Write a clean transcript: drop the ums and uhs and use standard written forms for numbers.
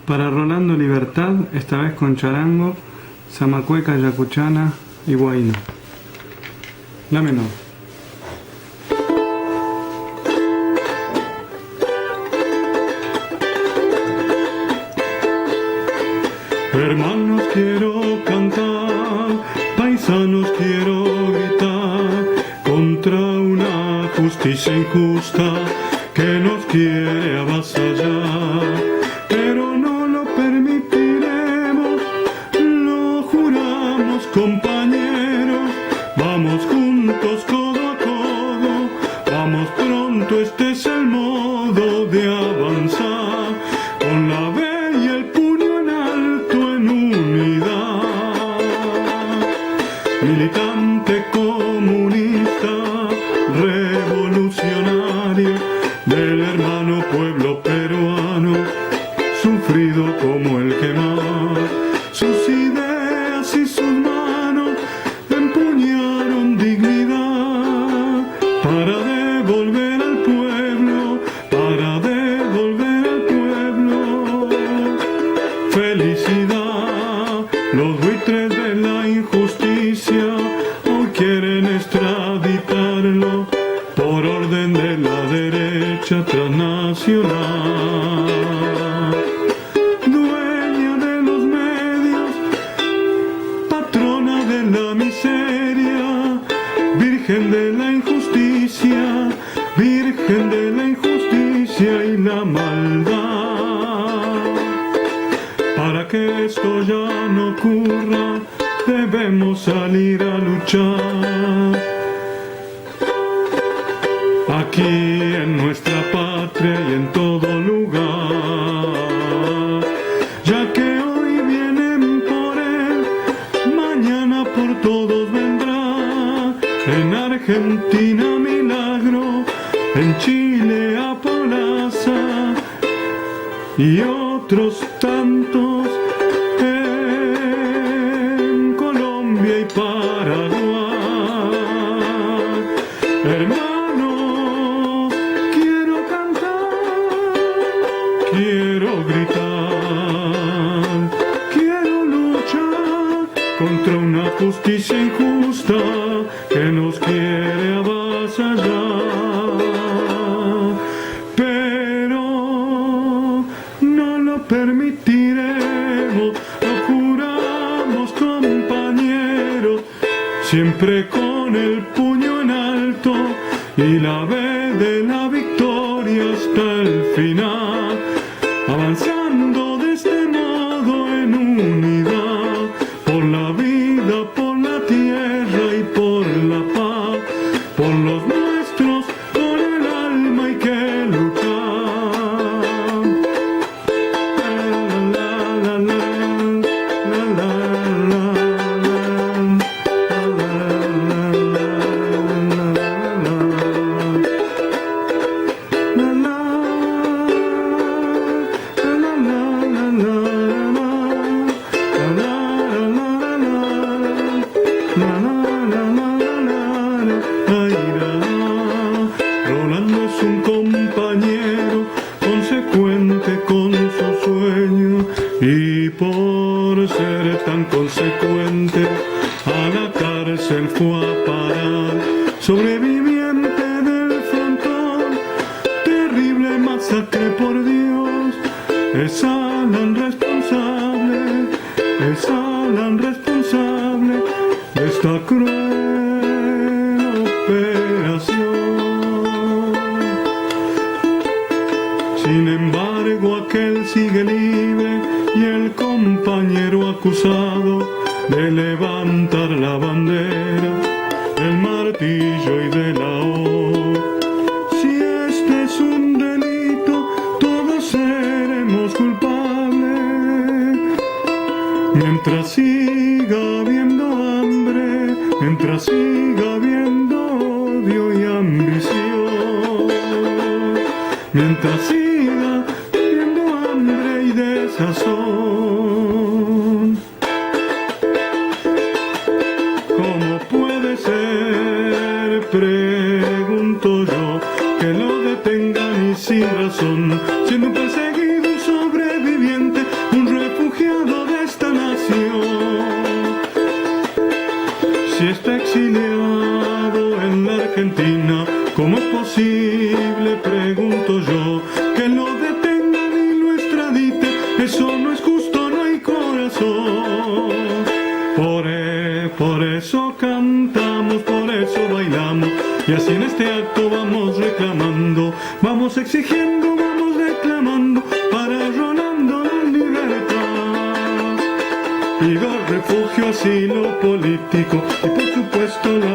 Para Rolando Libertad, esta vez con charango, zamacueca, yacuchana y guayno. La menor. Hermanos quiero cantar, paisanos quiero gritar, contra una justicia injusta que nos quiere avasallar. Pero no lo permitiremos, lo juramos compañeros, vamos juntos codo a codo, vamos pronto, este es el modo de avanzar, con la B y el puño en alto en unidad. Militante comunista, revolucionario, del hermano pueblo peruano, sufrido como el que más, sus ideas y sus manos empuñaron dignidad para devolver al pueblo, para devolver al pueblo felicidad. Los buitres de la injusticia hoy quieren extraditarlo por orden de la derecha transnacional. Dueña de los medios, patrona de la miseria, virgen de la injusticia, virgen de la injusticia y la maldad. Para que esto ya no ocurra, debemos salir a luchar. Aquí en nuestra patria y en todo lugar, ya que hoy vienen por él, mañana por todos vendrá. En Argentina Milagro, en Chile Apolaza y otros tantos en Colombia y Paraguay. Hermano, quiero cantar, quiero gritar, quiero luchar contra una justicia injusta que nos quiere avasallar. Pero no lo permitiremos, lo juramos compañeros, siempre con el puño en alto y la B de la victoria hasta el final, avanzando de este modo en unidad, por la vida, por la tierra y por la paz, por los nuestros, con el alma hay que luchar. La, la, la, la, la, la, Rolando es un compañero consecuente con su sueño, y por ser tan consecuente a la cárcel fue a parar. Sobreviviente del frontón, terrible masacre por Dios, es Alan responsable, es Alan responsable de esta cruel operación. Sin embargo, aquel sigue libre y el compañero acusado de levantar la bandera, del martillo y de la hoz. Si este es un delito, todos seremos culpables. Mientras siga habiendo hambre, mientras siga habiendo odio y ambición, mientras siga habiendo hambre y desazón. ¿Cómo puede ser, pregunto yo, que lo detengan y sin razón, siendo un perseguido, un sobreviviente, este acto vamos reclamando, vamos exigiendo, vamos reclamando para Rolando la libertad. Pido refugio, asilo político y por supuesto la